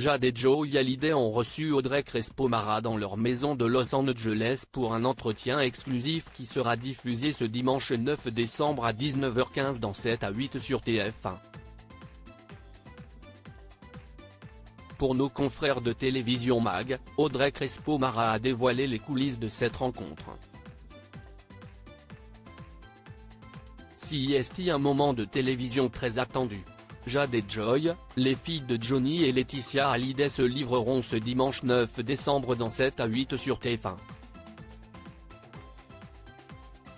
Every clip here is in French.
Jade et Joey Hallyday ont reçu Audrey Crespo-Mara dans leur maison de Los Angeles pour un entretien exclusif qui sera diffusé ce dimanche 9 décembre à 19h15 dans 7 à 8 sur TF1. Pour nos confrères de Télévision Mag, Audrey Crespo-Mara a dévoilé les coulisses de cette rencontre. CIST, un moment de télévision très attendu. Jade et Joy, les filles de Johnny et Laetitia Hallyday se livreront ce dimanche 9 décembre dans 7 à 8 sur TF1.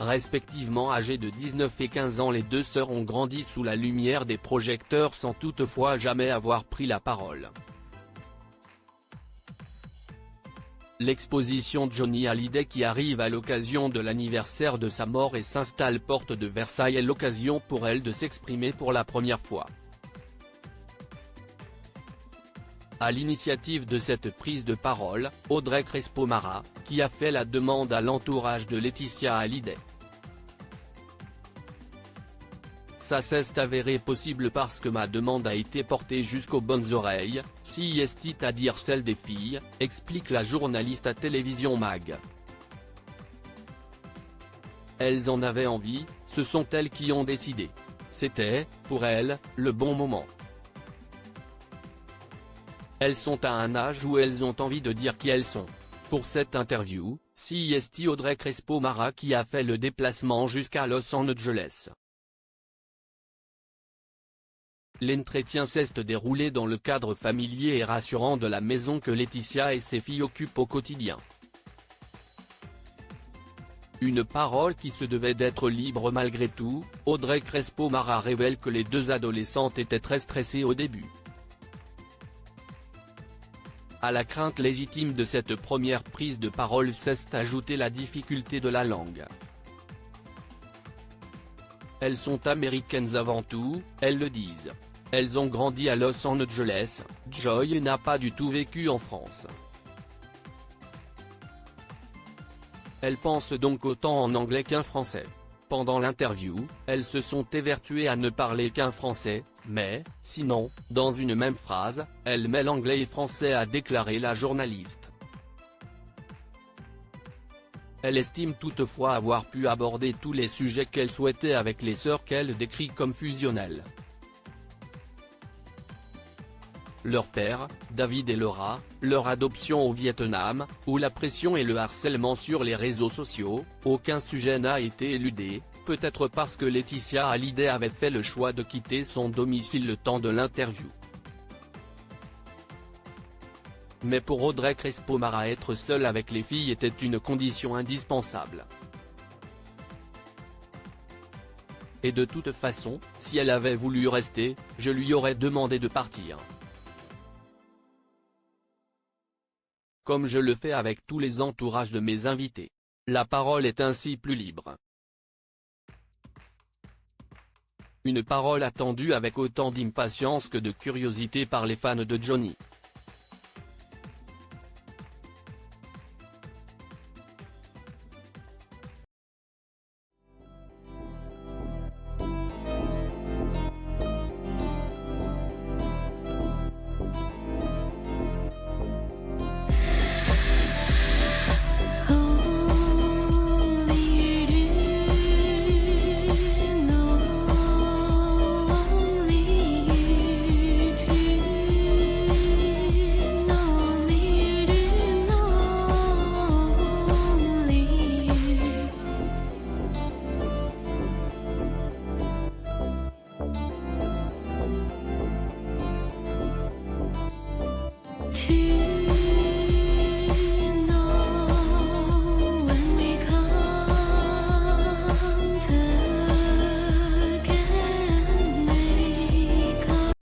Respectivement âgées de 19 et 15 ans, les deux sœurs ont grandi sous la lumière des projecteurs sans toutefois jamais avoir pris la parole. L'exposition de Johnny Hallyday qui arrive à l'occasion de l'anniversaire de sa mort et s'installe porte de Versailles est l'occasion pour elle de s'exprimer pour la première fois. À l'initiative de cette prise de parole, Audrey Crespo-Mara, qui a fait la demande à l'entourage de Laetitia Hallyday. Ça s'est avéré possible parce que ma demande a été portée jusqu'aux bonnes oreilles, c'est-à-dire celle des filles, explique la journaliste à Télévision Mag. Elles en avaient envie, ce sont elles qui ont décidé. C'était, pour elles, le bon moment. Elles sont à un âge où elles ont envie de dire qui elles sont. Pour cette interview, Audrey Crespo-Mara qui a fait le déplacement jusqu'à Los Angeles. L'entretien s'est déroulé dans le cadre familier et rassurant de la maison que Laetitia et ses filles occupent au quotidien. Une parole qui se devait d'être libre malgré tout, Audrey Crespo-Mara révèle que les deux adolescentes étaient très stressées au début. À la crainte légitime de cette première prise de parole s'est ajoutée la difficulté de la langue. Elles sont américaines avant tout, elles le disent. Elles ont grandi à Los Angeles, Joy n'a pas du tout vécu en France. Elles pensent donc autant en anglais qu'en français. Pendant l'interview, elles se sont évertuées à ne parler qu'un français, mais, sinon, dans une même phrase, elles mêlent anglais et français, a déclaré la journaliste. Elle estime toutefois avoir pu aborder tous les sujets qu'elle souhaitait avec les sœurs qu'elle décrit comme fusionnels. Leur père, David et Laura, leur adoption au Vietnam, ou la pression et le harcèlement sur les réseaux sociaux, aucun sujet n'a été éludé, peut-être parce que Laetitia Hallyday avait fait le choix de quitter son domicile le temps de l'interview. Mais pour Audrey Crespo-Mara, être seule avec les filles était une condition indispensable. Et de toute façon, si elle avait voulu rester, je lui aurais demandé de partir. Comme je le fais avec tous les entourages de mes invités. La parole est ainsi plus libre. Une parole attendue avec autant d'impatience que de curiosité par les fans de Johnny.